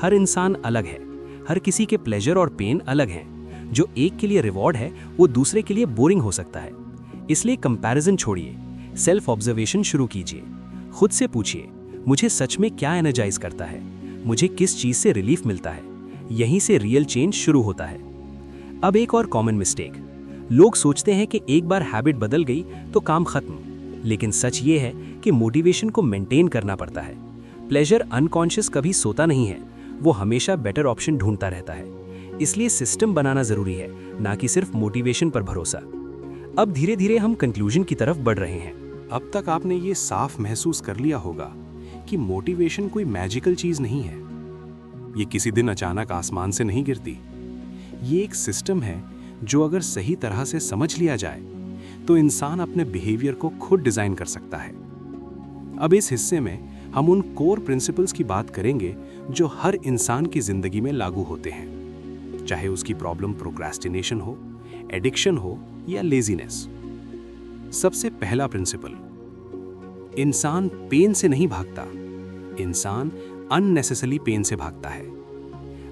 हर इंसान अलग है, हर किसी के प्लेजर और पेन अलग हैं। जो एक के लिए रिवॉर्ड है वो दूसरे के लिए बोरिंग हो सकता है। इसलिए कंपैरिजन छोड़िए, सेल्फ ऑब्जर्वेशन शुरू कीजिए। खुद से पूछिए, मुझे सच में क्या एनर्जाइज करता है, मुझे किस चीज से रिलीफ मिलता है। यहीं से रियल चेंज शुरू होता है। अब एक और कॉमन मिस्टेक, लोग सोचते हैं कि एक बार हैबिट बदल गई तो काम खत्म, लेकिन सच ये है कि मोटिवेशन को मेंटेन करना पड़ता है। प्लेजर अनकॉन्शियस कभी सोता नहीं है, वो हमेशा बेटर ऑप्शन ढूंढता रहता है। इसलिए सिस्टम बनाना जरूरी है, ना कि सिर्फ मोटिवेशन पर भरोसा। अब धीरे धीरे हम कंक्लूजन की तरफ बढ़ रहे हैं। अब तक आपने ये साफ महसूस कर लिया होगा कि मोटिवेशन कोई मैजिकल चीज नहीं है। ये किसी दिन अचानक आसमान से नहीं गिरती। ये एक सिस्टम है जो अगर सही तरह से समझ लिया जाए तो इंसान अपने बिहेवियर को खुद डिजाइन कर सकता है। अब इस हिस्से में हम उन कोर प्रिंसिपल्स की बात करेंगे जो हर इंसान की जिंदगी में लागू होते हैं, चाहे उसकी प्रॉब्लम प्रोक्रेस्टिनेशन हो, एडिक्शन हो या लेजीनेस। सबसे पहला प्रिंसिपल, इंसान पेन से नहीं भागता, इंसान अननेसेसरी पेन से भागता है।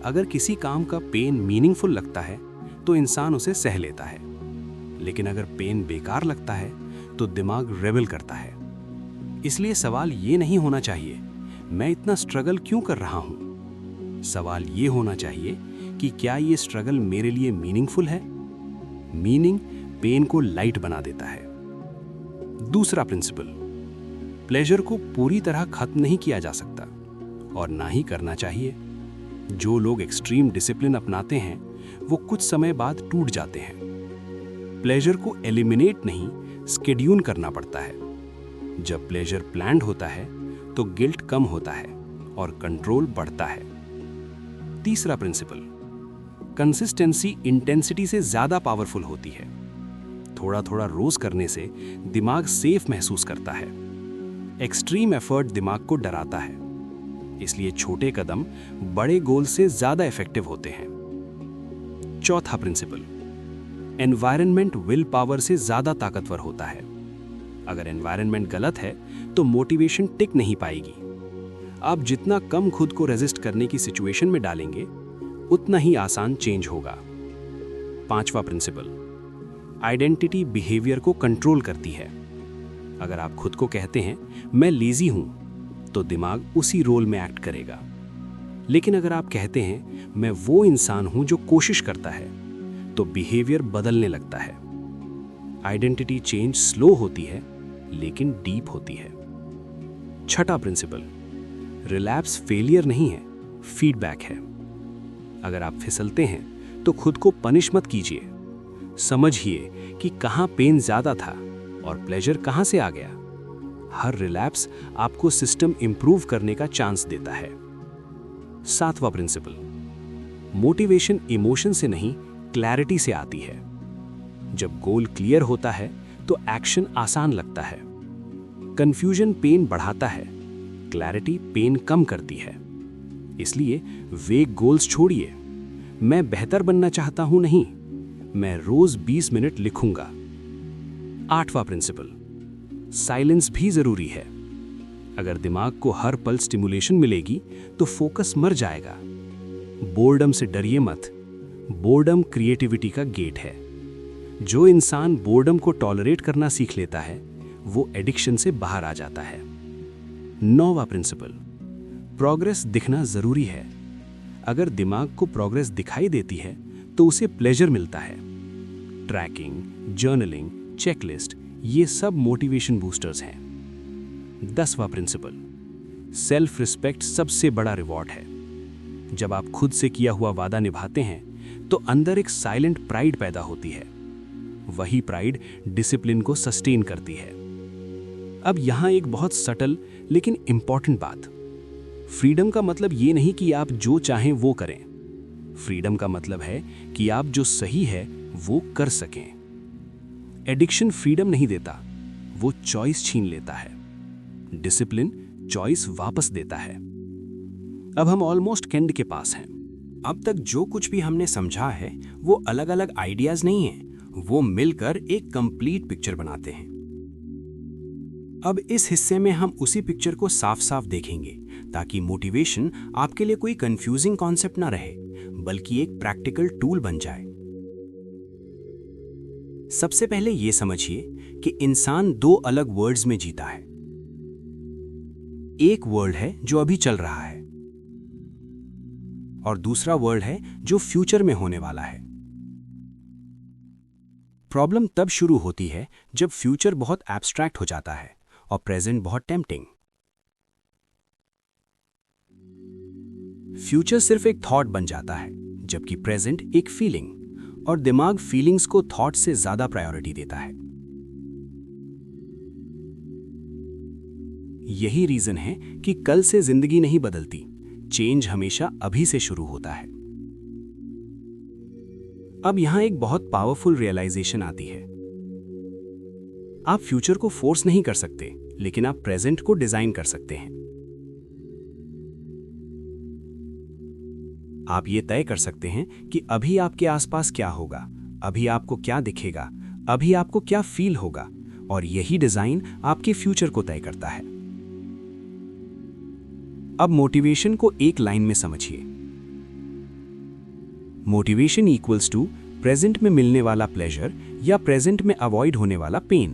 अगर किसी काम का पेन मीनिंगफुल लगता है तो इंसान उसे सह लेता है, लेकिन अगर पेन बेकार लगता है तो दिमाग रेबल करता है। इसलिए सवाल ये नहीं होना चाहिए मैं इतना स्ट्रगल क्यों कर रहा हूं। सवाल ये होना चाहिए कि क्या ये स्ट्रगल मेरे लिए मीनिंगफुल है। मीनिंग पेन को लाइट बना देता है। दूसरा प्रिंसिपल, प्लेजर को पूरी तरह खत्म नहीं किया जा सकता और ना ही करना चाहिए। जो लोग एक्सट्रीम डिसिप्लिन अपनाते हैं वो कुछ समय बाद टूट जाते हैं। प्लेजर को एलिमिनेट नहीं, स्केड्यूल करना पड़ता है। जब प्लेजर प्लान्ड होता है तो गिल्ट कम होता है और कंट्रोल बढ़ता है। तीसरा प्रिंसिपल, कंसिस्टेंसी इंटेंसिटी से ज्यादा पावरफुल होती है। थोड़ा थोड़ा रोज करने से दिमाग सेफ महसूस करता है। एक्सट्रीम एफर्ट दिमाग को डराता है, इसलिए छोटे कदम बड़े गोल से ज्यादा इफेक्टिव होते हैं। चौथा प्रिंसिपल, एनवायरनमेंट विल पावर से ज्यादा ताकतवर होता है। अगर एनवायरनमेंट गलत है तो मोटिवेशन टिक नहीं पाएगी। आप जितना कम खुद को रेजिस्ट करने की सिचुएशन में डालेंगे उतना ही आसान चेंज होगा। पांचवा प्रिंसिपल, आइडेंटिटी बिहेवियर को कंट्रोल करती है। अगर आप खुद को कहते हैं मैं लेजी हूं तो दिमाग उसी रोल में एक्ट करेगा। लेकिन अगर आप कहते हैं मैं वो इंसान हूं जो कोशिश करता है तो बिहेवियर बदलने लगता है। आइडेंटिटी चेंज स्लो होती है लेकिन डीप होती है। छठा प्रिंसिपल, रिलैप्स फेलियर नहीं है, फीडबैक है। अगर आप फिसलते हैं तो खुद को पनिश मत कीजिए। समझिए कि कहां पेन ज्यादा था और प्लेजर कहां से आ गया। हर रिलैप्स आपको सिस्टम इंप्रूव करने का चांस देता है। सातवां प्रिंसिपल, मोटिवेशन इमोशन से नहीं क्लैरिटी से आती है। जब गोल क्लियर होता है तो एक्शन आसान लगता है। कंफ्यूजन पेन बढ़ाता है, क्लैरिटी पेन कम करती है। इसलिए वेग गोल्स छोड़िए। मैं बेहतर बनना चाहता हूं नहीं, मैं रोज 20 मिनट लिखूंगा। आठवां प्रिंसिपल, साइलेंस भी जरूरी है। अगर दिमाग को हर पल स्टिमुलेशन मिलेगी तो फोकस मर जाएगा। बोर्डम से डरिए मत, बोर्डम क्रिएटिविटी का गेट है। जो इंसान बोर्डम को टॉलरेट करना सीख लेता है वो एडिक्शन से बाहर आ जाता है। नौवां प्रिंसिपल, प्रोग्रेस दिखना जरूरी है। अगर दिमाग को प्रोग्रेस दिखाई देती है तो उसे प्लेजर मिलता है। ट्रैकिंग, जर्नलिंग, चेकलिस्ट, ये सब मोटिवेशन बूस्टर्स हैं। 10वां प्रिंसिपल, सेल्फ रिस्पेक्ट सबसे बड़ा रिवॉर्ड है। जब आप खुद से किया हुआ वादा निभाते हैं तो अंदर एक साइलेंट प्राइड पैदा होती है। वही प्राइड डिसिप्लिन को सस्टेन करती है। अब यहां एक बहुत सटल लेकिन इंपॉर्टेंट बात, फ्रीडम का मतलब ये नहीं कि आप जो चाहें वो करें। फ्रीडम का मतलब है कि आप जो सही है वो कर सकें। एडिक्शन फ्रीडम नहीं देता, वो चॉइस छीन लेता है। डिसिप्लिन चॉइस वापस देता है। अब हम ऑलमोस्ट एंड के पास हैं। अब तक जो कुछ भी हमने समझा है वो अलग अलग आइडियाज नहीं हैं, वो मिलकर एक कंप्लीट पिक्चर बनाते हैं। अब इस हिस्से में हम उसी पिक्चर को साफ साफ देखेंगे ताकि मोटिवेशन आपके लिए कोई कंफ्यूजिंग कॉन्सेप्ट ना रहे, बल्कि एक प्रैक्टिकल टूल बन जाए। सबसे पहले यह समझिए कि इंसान दो अलग वर्ल्ड्स में जीता है। एक वर्ल्ड है जो अभी चल रहा है और दूसरा वर्ल्ड है जो फ्यूचर में होने वाला है। प्रॉब्लम तब शुरू होती है जब फ्यूचर बहुत एब्स्ट्रैक्ट हो जाता है और प्रेजेंट बहुत टेम्पटिंग। फ्यूचर सिर्फ एक थॉट बन जाता है, जबकि प्रेजेंट एक फीलिंग, और दिमाग फीलिंग्स को थॉट से ज्यादा प्रायोरिटी देता है। यही रीजन है कि कल से जिंदगी नहीं बदलती, चेंज हमेशा अभी से शुरू होता है। अब यहां एक बहुत पावरफुल रियलाइजेशन आती है। आप फ्यूचर को फोर्स नहीं कर सकते, लेकिन आप प्रेजेंट को डिजाइन कर सकते हैं। आप ये तय कर सकते हैं कि अभी आपके आसपास क्या होगा, अभी आपको क्या दिखेगा, अभी आपको क्या फील होगा, और यही डिजाइन आपके फ्यूचर को तय करता है। अब मोटिवेशन को एक लाइन में समझिए। मोटिवेशन इक्वल्स टू प्रेजेंट में मिलने वाला प्लेजर या प्रेजेंट में अवॉइड होने वाला पेन।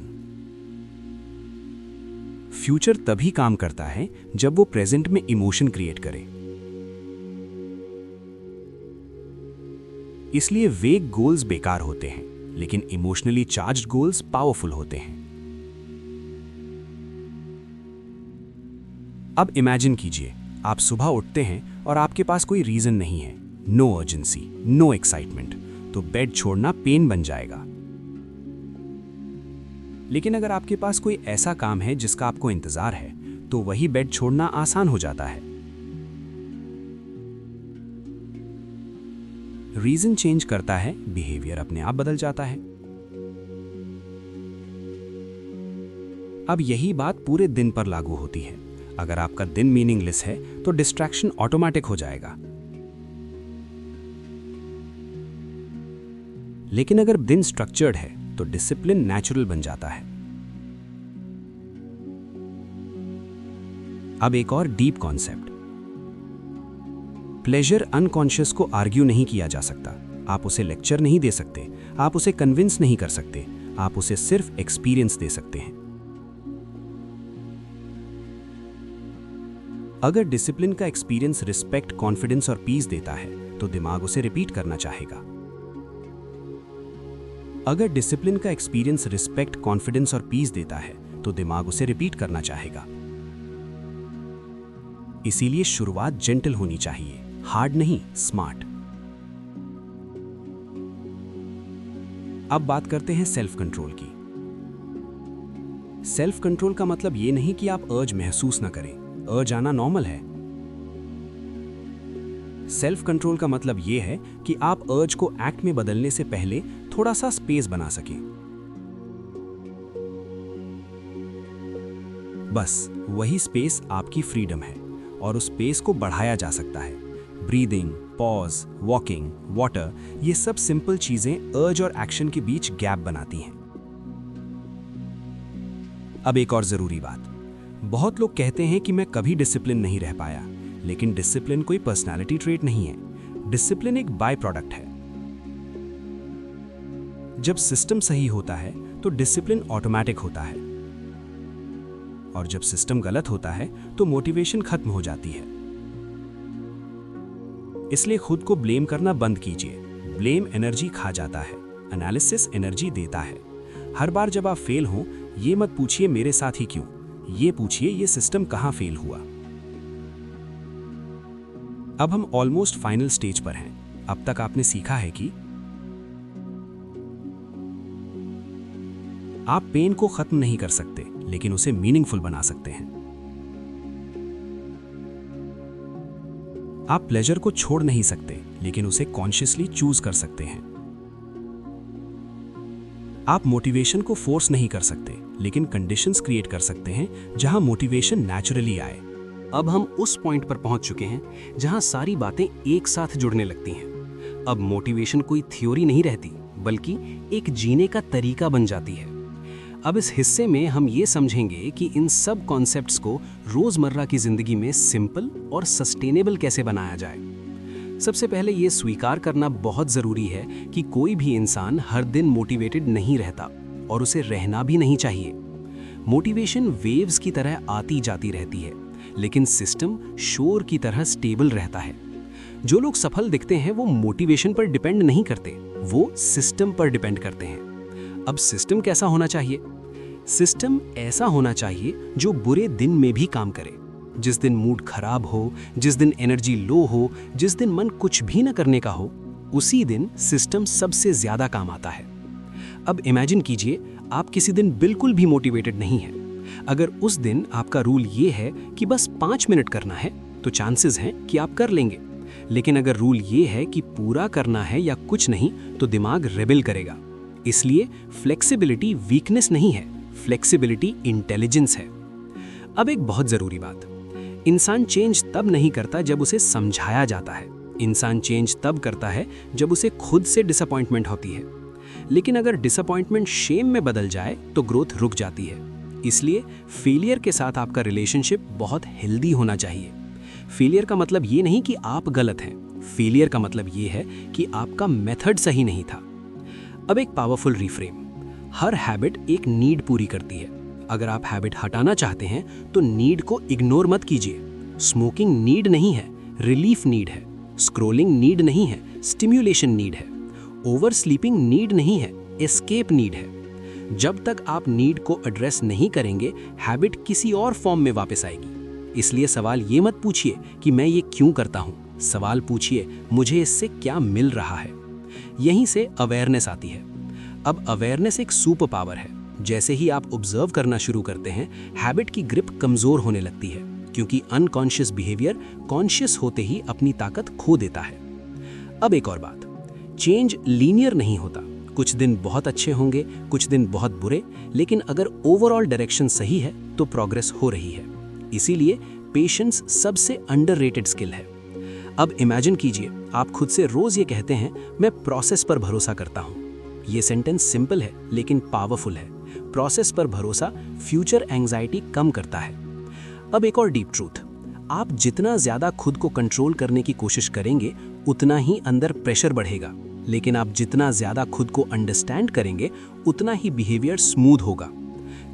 फ्यूचर तभी काम करता है जब वो प्रेजेंट में इमोशन क्रिएट करे। इसलिए वेग गोल्स बेकार होते हैं, लेकिन इमोशनली चार्ज्ड गोल्स पावरफुल होते हैं। अब इमेजिन कीजिए, आप सुबह उठते हैं और आपके पास कोई रीजन नहीं है, नो अर्जेंसी, नो एक्साइटमेंट, तो बेड छोड़ना पेन बन जाएगा। लेकिन अगर आपके पास कोई ऐसा काम है जिसका आपको इंतजार है, तो वही बेड छोड़ना आसान हो जाता है। रीजन चेंज करता है, बिहेवियर अपने आप बदल जाता है। अब यही बात पूरे दिन पर लागू होती है। अगर आपका दिन मीनिंगलेस है तो डिस्ट्रैक्शन ऑटोमेटिक हो जाएगा। लेकिन अगर दिन स्ट्रक्चर्ड है तो डिसिप्लिन नेचुरल बन जाता है। अब एक और डीप कॉन्सेप्ट, प्लेजर अनकॉन्शियस को आर्ग्यू नहीं किया जा सकता। आप उसे लेक्चर नहीं दे सकते, आप उसे कन्विंस नहीं कर सकते, आप उसे सिर्फ एक्सपीरियंस दे सकते हैं। अगर डिसिप्लिन का एक्सपीरियंस रिस्पेक्ट, कॉन्फिडेंस और पीस देता है तो दिमाग उसे रिपीट करना चाहेगा। अगर डिसिप्लिन का एक्सपीरियंस रिस्पेक्ट, कॉन्फिडेंस और पीस देता है तो दिमाग उसे रिपीट करना चाहेगा। इसीलिए शुरुआत जेंटल होनी चाहिए, हार्ड नहीं, स्मार्ट। अब बात करते हैं सेल्फ कंट्रोल की। सेल्फ कंट्रोल का मतलब यह नहीं कि आप अर्ज महसूस न करें, अर्ज आना नॉर्मल है। सेल्फ कंट्रोल का मतलब यह है कि आप अर्ज को एक्ट में बदलने से पहले थोड़ा सा स्पेस बना सकें। बस वही स्पेस आपकी फ्रीडम है, और उस स्पेस को बढ़ाया जा सकता है। ब्रीदिंग, पॉज, वॉकिंग, वाटर, ये सब सिंपल चीजें अर्ज और एक्शन के बीच गैप बनाती हैं। अब एक और जरूरी बात, बहुत लोग कहते हैं कि मैं कभी डिसिप्लिन नहीं रह पाया, लेकिन डिसिप्लिन कोई पर्सनालिटी ट्रेट नहीं है। डिसिप्लिन एक बाय प्रोडक्ट है। जब सिस्टम सही होता है तो डिसिप्लिन ऑटोमेटिक होता है, और जब सिस्टम गलत होता है तो मोटिवेशन खत्म हो जाती है। इसलिए खुद को ब्लेम करना बंद कीजिए। ब्लेम एनर्जी खा जाता है, एनालिसिस एनर्जी देता है। हर बार जब आप फेल हों, ये मत पूछिए मेरे साथ ही क्यों, ये पूछिए ये सिस्टम कहाँ फेल हुआ। अब हम ऑलमोस्ट फाइनल स्टेज पर हैं। अब तक आपने सीखा है कि आप पेन को खत्म नहीं कर सकते, लेकिन उसे मीनिंगफुल बना सकते हैं। आप प्लेजर को छोड़ नहीं सकते, लेकिन उसे कॉन्शियसली चूज कर सकते हैं। आप मोटिवेशन को फोर्स नहीं कर सकते, लेकिन कंडीशंस क्रिएट कर सकते हैं जहां मोटिवेशन नेचुरली आए। अब हम उस पॉइंट पर पहुंच चुके हैं जहां सारी बातें एक साथ जुड़ने लगती हैं। अब मोटिवेशन कोई थ्योरी नहीं रहती, बल्कि एक जीने का तरीका बन जाती है। अब इस हिस्से में हम ये समझेंगे कि इन सब कॉन्सेप्ट्स को रोजमर्रा की जिंदगी में सिंपल और सस्टेनेबल कैसे बनाया जाए। सबसे पहले ये स्वीकार करना बहुत जरूरी है कि कोई भी इंसान हर दिन मोटिवेटेड नहीं रहता, और उसे रहना भी नहीं चाहिए। मोटिवेशन वेव्स की तरह आती जाती रहती है, लेकिन सिस्टम शोर की तरह स्टेबल रहता है। जो लोग सफल दिखते हैं वो मोटिवेशन पर डिपेंड नहीं करते, वो सिस्टम पर डिपेंड करते हैं। अब सिस्टम कैसा होना चाहिए? सिस्टम ऐसा होना चाहिए जो बुरे दिन में भी काम करे। जिस दिन मूड खराब हो, जिस दिन एनर्जी लो हो, जिस दिन मन कुछ भी न करने का हो, उसी दिन सिस्टम सबसे ज्यादा काम आता है। अब इमेजिन कीजिए, आप किसी दिन बिल्कुल भी मोटिवेटेड नहीं हैं। अगर उस दिन आपका रूल ये है कि बस 5 मिनट करना है, तो चांसेस हैं कि आप कर लेंगे। लेकिन अगर रूल ये है कि पूरा करना है या कुछ नहीं, तो दिमाग रेबेल करेगा। इसलिए फ्लेक्सिबिलिटी वीकनेस नहीं है, फ्लेक्सिबिलिटी इंटेलिजेंस है। अब एक बहुत जरूरी बात, इंसान चेंज तब नहीं करता जब उसे समझाया जाता है। इंसान चेंज तब करता है जब उसे खुद से डिसअपॉइंटमेंट होती है। लेकिन अगर डिसअपॉइंटमेंट शेम में बदल जाए तो ग्रोथ रुक जाती है। इसलिए फेलियर के साथ आपका रिलेशनशिप बहुत हेल्दी होना चाहिए। फेलियर का मतलब ये नहीं कि आप गलत हैं, फेलियर का मतलब ये है कि आपका मेथड सही नहीं था। अब एक पावरफुल रिफ्रेम, हर हैबिट एक नीड पूरी करती है। अगर आप हैबिट हटाना चाहते हैं तो नीड को इग्नोर मत कीजिए। स्मोकिंग नीड नहीं है, रिलीफ नीड है। स्क्रोलिंग नीड नहीं है, स्टिम्युलेशन नीड है। ओवर स्लीपिंग नीड नहीं है, एस्केप नीड है। जब तक आप नीड को एड्रेस नहीं करेंगे, हैबिट किसी और फॉर्म में वापस आएगी। इसलिए सवाल ये मत पूछिए कि मैं ये क्यों करता हूँ, सवाल पूछिए मुझे इससे क्या मिल रहा है। यहीं से अवेयरनेस आती है। अब अवेयरनेस एक सुपर पावर है। जैसे ही आप ऑब्जर्व करना शुरू करते हैं, हैबिट की ग्रिप कमजोर होने लगती है, क्योंकि अनकॉन्शियस बिहेवियर कॉन्शियस होते ही अपनी ताकत खो देता है। अब एक और बात, चेंज लीनियर नहीं होता। कुछ दिन बहुत अच्छे होंगे, कुछ दिन बहुत बुरे, लेकिन अगर ओवरऑल डायरेक्शन सही है तो प्रोग्रेस हो रही है। इसीलिए पेशेंस सबसे अंडररेटेड स्किल है। अब इमेजिन कीजिए, आप खुद से रोज ये कहते हैं, मैं प्रोसेस पर भरोसा करता हूँ। ये सेंटेंस सिंपल है लेकिन पावरफुल है। प्रोसेस पर भरोसा फ्यूचर एंजाइटी कम करता है। अब एक और डीप ट्रूथ, आप जितना ज्यादा खुद को कंट्रोल करने की कोशिश करेंगे, उतना ही अंदर प्रेशर बढ़ेगा। लेकिन आप जितना ज्यादा खुद को अंडरस्टैंड करेंगे, उतना ही बिहेवियर स्मूथ होगा।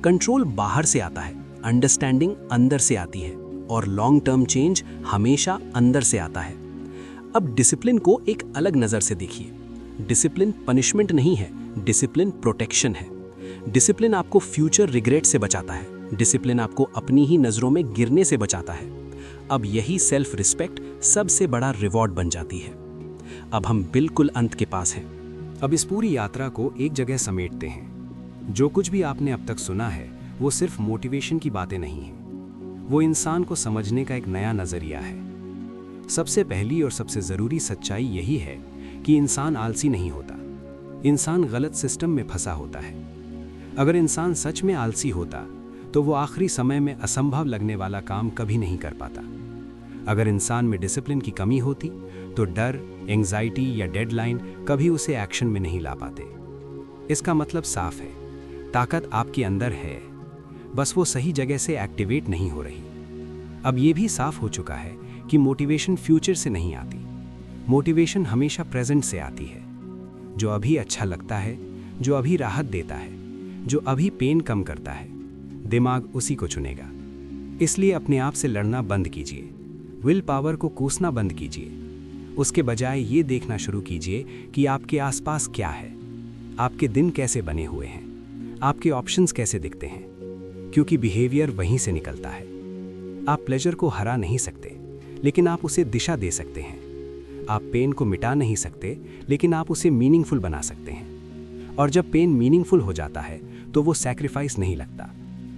कंट्रोल बाहर से आता है, अंडरस्टैंडिंग अंदर से आती है, और लॉन्ग टर्म चेंज हमेशा अंदर से आता है। अब डिसिप्लिन को एक अलग नजर से देखिए। डिसिप्लिन पनिशमेंट नहीं है, डिसिप्लिन प्रोटेक्शन है। डिसिप्लिन आपको फ्यूचर रिग्रेट से बचाता है। डिसिप्लिन आपको अपनी ही नजरों में गिरने से बचाता है। अब यही सेल्फ रिस्पेक्ट सबसे बड़ा रिवॉर्ड बन जाती है। अब हम बिल्कुल अंत के पास हैं। अब इस पूरी यात्रा को एक जगह समेटते हैं। जो कुछ भी आपने अब तक सुना है, वो सिर्फ मोटिवेशन की बातें नहीं हैं। वो इंसान को समझने का एक नया नजरिया है। सबसे पहली और सबसे जरूरी सच्चाई यही है कि इंसान आलसी नहीं होता, इंसान गलत सिस्टम में फंसा होता है। अगर इंसान सच में आलसी होता तो वो आखिरी समय में असंभव लगने वाला काम कभी नहीं कर पाता। अगर इंसान में डिसिप्लिन की कमी होती तो डर, एंजाइटी या डेडलाइन कभी उसे एक्शन में नहीं ला पाते। इसका मतलब साफ है, ताकत आपके अंदर है, बस वो सही जगह से एक्टिवेट नहीं हो रही। अब ये भी साफ हो चुका है कि मोटिवेशन फ्यूचर से नहीं आती, मोटिवेशन हमेशा प्रेजेंट से आती है। जो अभी अच्छा लगता है, जो अभी राहत देता है, जो अभी पेन कम करता है, दिमाग उसी को चुनेगा। इसलिए अपने आप से लड़ना बंद कीजिए, विल पावर को कोसना बंद कीजिए। उसके बजाय ये देखना शुरू कीजिए कि आपके आसपास क्या है, आपके दिन कैसे बने हुए हैं, आपके ऑप्शंस कैसे दिखते हैं, क्योंकि बिहेवियर वहीं से निकलता है। आप प्लेजर को हरा नहीं सकते, लेकिन आप उसे दिशा दे सकते हैं। आप पेन को मिटा नहीं सकते, लेकिन आप उसे मीनिंगफुल बना सकते हैं। और जब पेन मीनिंगफुल हो जाता है तो वो सैक्रिफाइस नहीं लगता,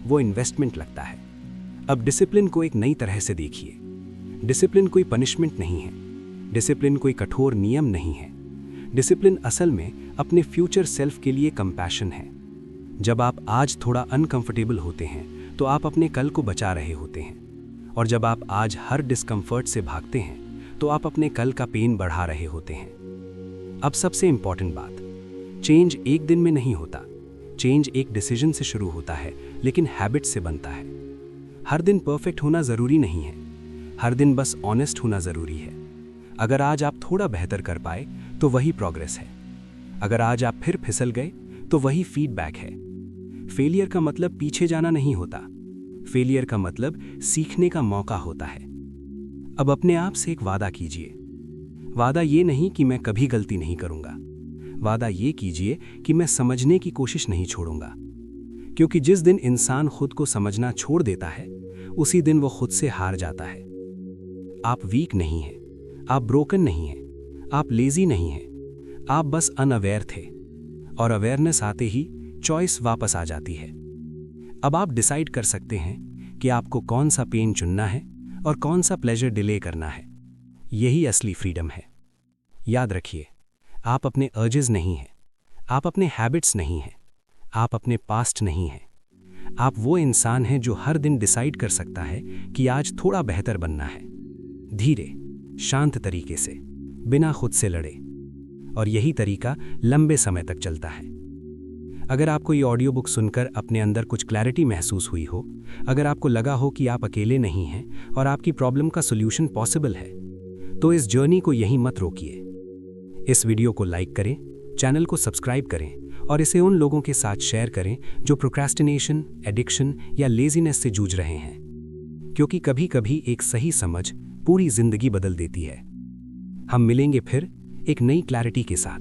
वो इन्वेस्टमेंट लगता है। अब डिसिप्लिन को एक नई तरह से देखिए। डिसिप्लिन कोई पनिशमेंट नहीं है, डिसिप्लिन कोई कठोर नियम नहीं है। डिसिप्लिन असल में अपने फ्यूचर सेल्फ के लिए कंपैशन है। जब आप आज थोड़ा अनकंफर्टेबल होते हैं तो आप अपने कल को बचा रहे होते हैं, और जब आप आज हर डिस्कम्फर्ट से भागते हैं तो आप अपने कल का पेन बढ़ा रहे होते हैं। अब सबसे इंपॉर्टेंट बात, चेंज एक दिन में नहीं होता। चेंज एक डिसीजन से शुरू होता है, लेकिन हैबिट से बनता है। हर दिन परफेक्ट होना ज़रूरी नहीं है, हर दिन बस ऑनेस्ट होना ज़रूरी है। अगर आज आप थोड़ा बेहतर कर पाए तो वही प्रोग्रेस है। अगर आज आप फिर फिसल गए तो वही फीडबैक है। फेलियर का मतलब पीछे जाना नहीं होता, फेलियर का मतलब सीखने का मौका होता है। अब अपने आप से एक वादा कीजिए। वादा ये नहीं कि मैं कभी गलती नहीं करूंगा, वादा ये कीजिए कि मैं समझने की कोशिश नहीं छोड़ूंगा। क्योंकि जिस दिन इंसान खुद को समझना छोड़ देता है, उसी दिन वो खुद से हार जाता है। आप वीक नहीं हैं, आप ब्रोकन नहीं हैं, आप लेजी नहीं हैं, आप बस अनअवेयर थे। और अवेयरनेस आते ही चॉइस वापस आ जाती है। अब आप डिसाइड कर सकते हैं कि आपको कौन सा पेन चुनना है और कौन सा प्लेजर डिले करना है। यही असली फ्रीडम है। याद रखिए, आप अपने अर्जेस नहीं हैं, आप अपने हैबिट्स नहीं हैं, आप अपने पास्ट नहीं हैं। आप वो इंसान हैं जो हर दिन डिसाइड कर सकता है कि आज थोड़ा बेहतर बनना है, धीरे शांत तरीके से, बिना खुद से लड़े। और यही तरीका लंबे समय तक चलता है। अगर आपको ये ऑडियो बुक सुनकर अपने अंदर कुछ क्लैरिटी महसूस हुई हो, अगर आपको लगा हो कि आप अकेले नहीं हैं और आपकी प्रॉब्लम का सॉल्यूशन पॉसिबल है, तो इस जर्नी को यहीं मत रोकिए। इस वीडियो को लाइक करें, चैनल को सब्सक्राइब करें और इसे उन लोगों के साथ शेयर करें जो प्रोक्रेस्टिनेशन, एडिक्शन या लेजीनेस से जूझ रहे हैं। क्योंकि कभी कभी एक सही समझ पूरी जिंदगी बदल देती है। हम मिलेंगे फिर एक नई क्लैरिटी के साथ,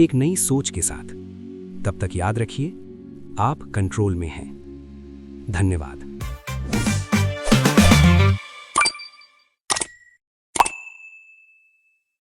एक नई सोच के साथ। तब तक याद रखिए, आप कंट्रोल में हैं। धन्यवाद।